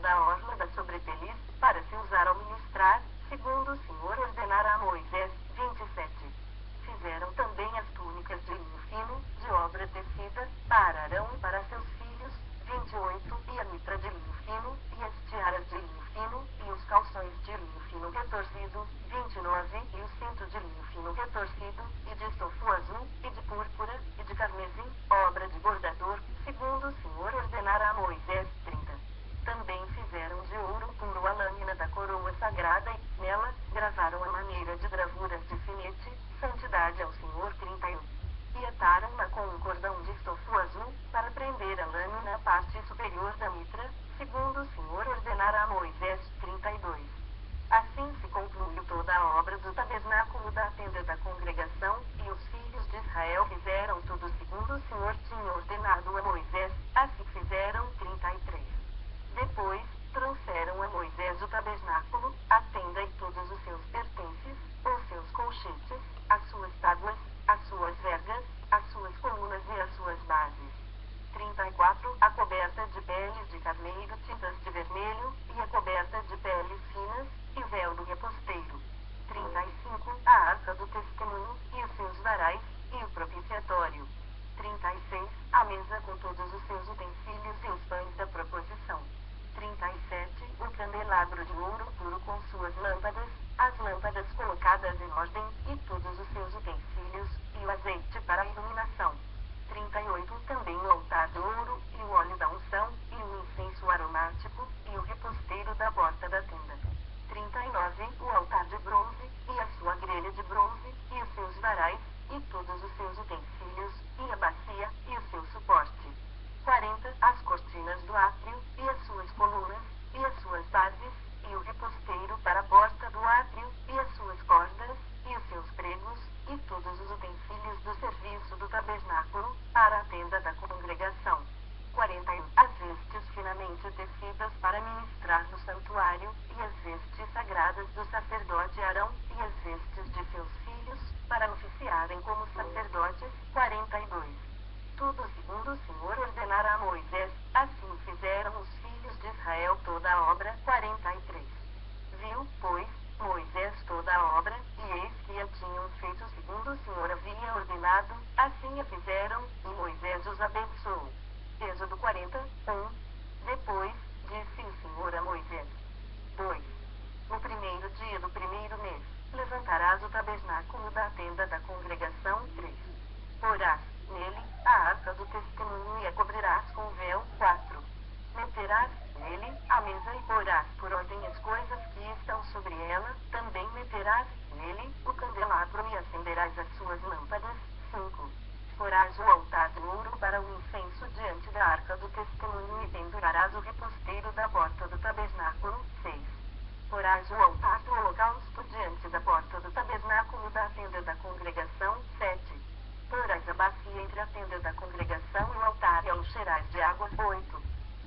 toda a orla da sobrepeliz, para se usar ao ministrar, segundo o Senhor ordenara a Moisés. 27. Fizeram também as túnicas de linho fino, de obra tecida, para Arão e para seus filhos. 28. E a mitra de linho fino, e as tiaras de linho fino, e os calções de linho fino retorcido. 29. E o cinto de linho fino retorcido, e de estofo azul, e de púrpura, e de carmesim, obra de bordador, segundo o Senhor ordenara a Moisés. 30. Também fizeram de ouro puro a lâmina da coroa sagrada e, nela, gravaram a maneira de gravuras de finete, santidade ao Senhor. 31. E ataram-na com um cordão de estofo azul, para prender a lâmina à parte superior da mitra, segundo o Senhor ordenara a Moisés. 32. Assim se concluiu toda a obra do tabernáculo da tenda da congregação, e os filhos de Israel fizeram tudo segundo o Senhor tinha ordenado a Moisés, assim fizeram. 33. Depois, trouxeram a Moisés o tabernáculo, a tenda e todos os seus pertences, os seus colchetes, as suas tábuas, as suas vergas, as suas colunas e as suas bases. 34. A coberta de peles de carneiro tintas de vermelho, e a coberta de peles finas, e o véu do reposteiro. 35. A arca do testemunho, e os seus varais, e o propiciatório. 36. A mesa com todos os seus utensílios e os pães da proposição. 37. O candelabro de ouro puro com suas lâmpadas, as lâmpadas colocadas em ordem, e todos os seus utensílios, e o azeite para a iluminação. 38. Também o altar de ouro, e o óleo da unção, e o incenso aromático, e o reposteiro da porta da tenda. 39. O altar de bronze, e a sua grelha de bronze, e os seus varais, e todos os seus utensílios, e a bacia, e o seu suporte. 40. As cortinas do átrio, e as suas colunas, e as suas bases, e o reposteiro para a porta do átrio, e as suas cordas, e os seus pregos, e todos os utensílios do serviço do tabernáculo, para a tenda da congregação. 41. As vestes finamente tecidas para ministrar no santuário, e as vestes sagradas do sacerdote Arão, e as vestes de seus filhos, para oficiarem como sacerdotes. 42. Tudo segundo o Senhor ordenara a Moisés, assim fizeram os filhos de Israel toda a obra. 43. Viu, pois, Moisés toda a obra, e eis que a tinham feito segundo o Senhor havia ordenado, assim a fizeram, e Moisés os abençoou. Êxodo 41. Depois, disse o Senhor a Moisés. 2. No primeiro dia do primeiro mês, levantarás o tabernáculo da tenda da congregação. 3. Porás nele a arca do testemunho e a cobrirás com véu. 4. Meterás nele a mesa e porás por ordem as coisas que estão sobre ela, também meterás nele o candelabro e acenderás as suas lâmpadas. 5. Porás o altar de ouro para o incenso diante da arca do testemunho e pendurarás o reposteiro da porta do tabernáculo. 6. Porás o altar do holocausto diante da porta do tabernáculo da tenda da congregação. 7. Porás a bacia entre a tenda da congregação e o altar e a encherás de água. 8.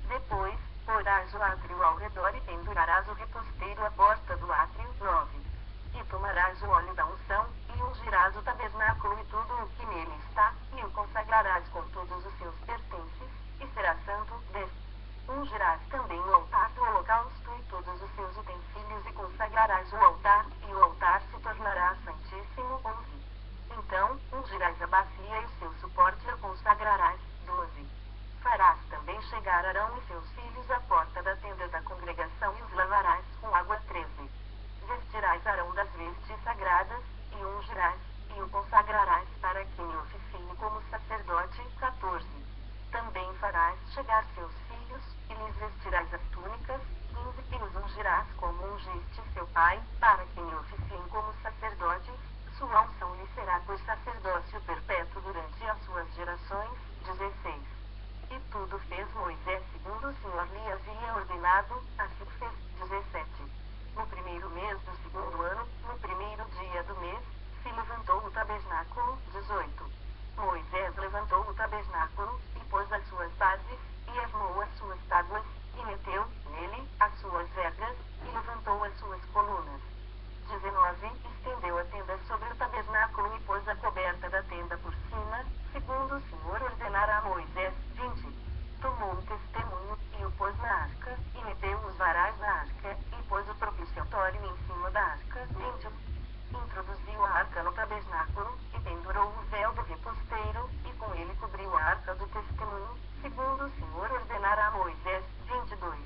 Depois, porás o átrio ao redor e pendurarás o reposteiro à porta do átrio. 9. E tomarás o óleo da unção, e ungirás o tabernáculo e tudo o que nele está, e o consagrarás com todos os seus pertences, e será santo. 10. Ungirás também o altar do holocausto e todos os seus utensílios e consagrarás o altar, e o altar se tornará santíssimo. 11. Então, ungirás a bacia e o seu suporte e a consagrarás. 12. Farás também chegar Arão e seus filhos à porta da tenda da congregação e os lavarás com água. 13. Vestirás Arão das vestes sagradas, e o ungirás, e o consagrarás para que me oficie como sacerdote. 14. Também farás chegar seus filhos, e lhes vestirás as túnicas. 15. E os ungirás como ungiste seu pai, para que me oficiem como sacerdotes. Sua unção lhe será por sacerdócio perpétuo durante as suas gerações. 16. E tudo fez Moisés segundo o Senhor lhe havia ordenado, assim fez. 17. No primeiro mês do segundo ano, no primeiro dia do mês, se levantou o tabernáculo. 18. Moisés levantou o tabernáculo, e pôs as suas bases, e armou as suas tábuas, e meteu nele as suas vergas, e levantou as suas colunas. 19. Estendeu a tenda sobre o tabernáculo e pôs a coberta da tenda por cima, segundo o Senhor ordenara a Moisés. 20. Tomou o testemunho, e o pôs na arca, e meteu os varais da arca, e pôs o propiciatório em cima da arca. 21. Introduziu a arca no tabernáculo, e pendurou o véu do reposteiro, e com ele cobriu a arca do testemunho, segundo o Senhor ordenara a Moisés. 22.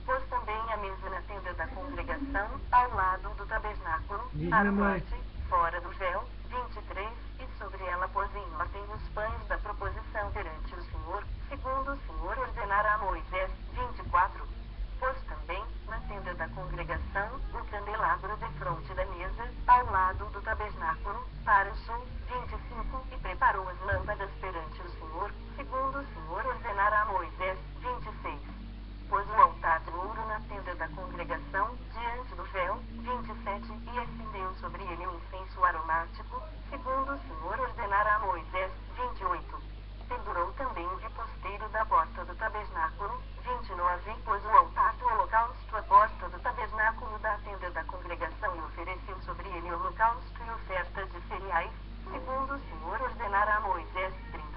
Pôs também a mesa na tenda da congregação, ao lado do tabernáculo, para o norte, fora do véu. 23. E sobre ela pôs em ordem os pães da proposição perante o Senhor, segundo o Senhor ordenara a Moisés. 24. Pôs também, na tenda da congregação, o candelabro defronte da mesa, ao lado do tabernáculo, para o sul. 25. E preparou as lâmpadas perante o Senhor, segundo o Senhor ordenara a Moisés. 26. Pôs o altar de ouro na tenda da congregação, diante do véu. 27. E acendeu sobre ele um incenso aromático, segundo o Senhor ordenara a Moisés. 28. Pendurou também o reposteiro da porta do tabernáculo. 29. Pôs o altar do holocausto à porta do tabernáculo da tenda da congregação e ofereceu sobre ele holocausto e oferta de cereais, segundo o Senhor ordenara a Moisés. 30.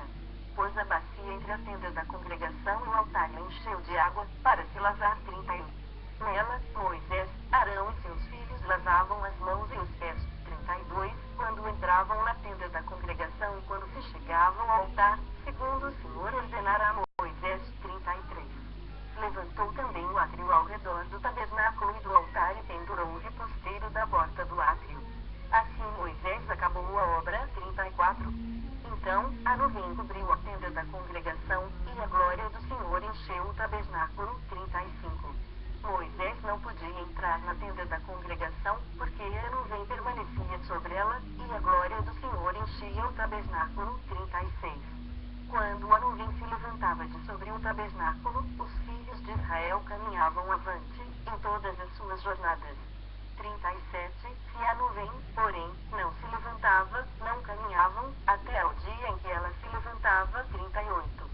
Pôs a bacia entre a tenda da congregação e o altar e encheu de água, para se lavar. 31. Nela, Moisés, Arão e seus filhos lavavam as mãos e os pés. 32. Quando entravam na tenda da congregação e quando se chegavam ao altar, segundo o Senhor ordenara a Moisés. 33. Levantou também o átrio ao redor do tabernáculo e do altar e pendurou o reposteiro da porta do átrio. Assim Moisés acabou a obra. 34. Então, a nuvem cobriu a tenda da congregação, e a glória do Senhor encheu o tabernáculo. 35. Moisés não podia entrar na tenda da congregação, porque a nuvem permanecia sobre ela, e a glória do Senhor enchia o tabernáculo. 36. Quando a nuvem se levantava de sobre o tabernáculo, os filhos de Israel caminhavam avante, em todas as suas jornadas. 37. Se a nuvem, porém, não se levantava, não caminhavam, até ao dia em que ela se levantava. 38.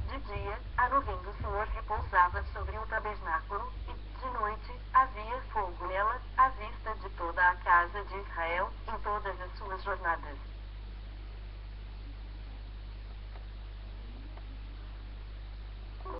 De dia, a nuvem do Senhor repousava sobre o tabernáculo, e, de noite, havia fogo nela, à vista de toda a casa de Israel, em todas as suas jornadas.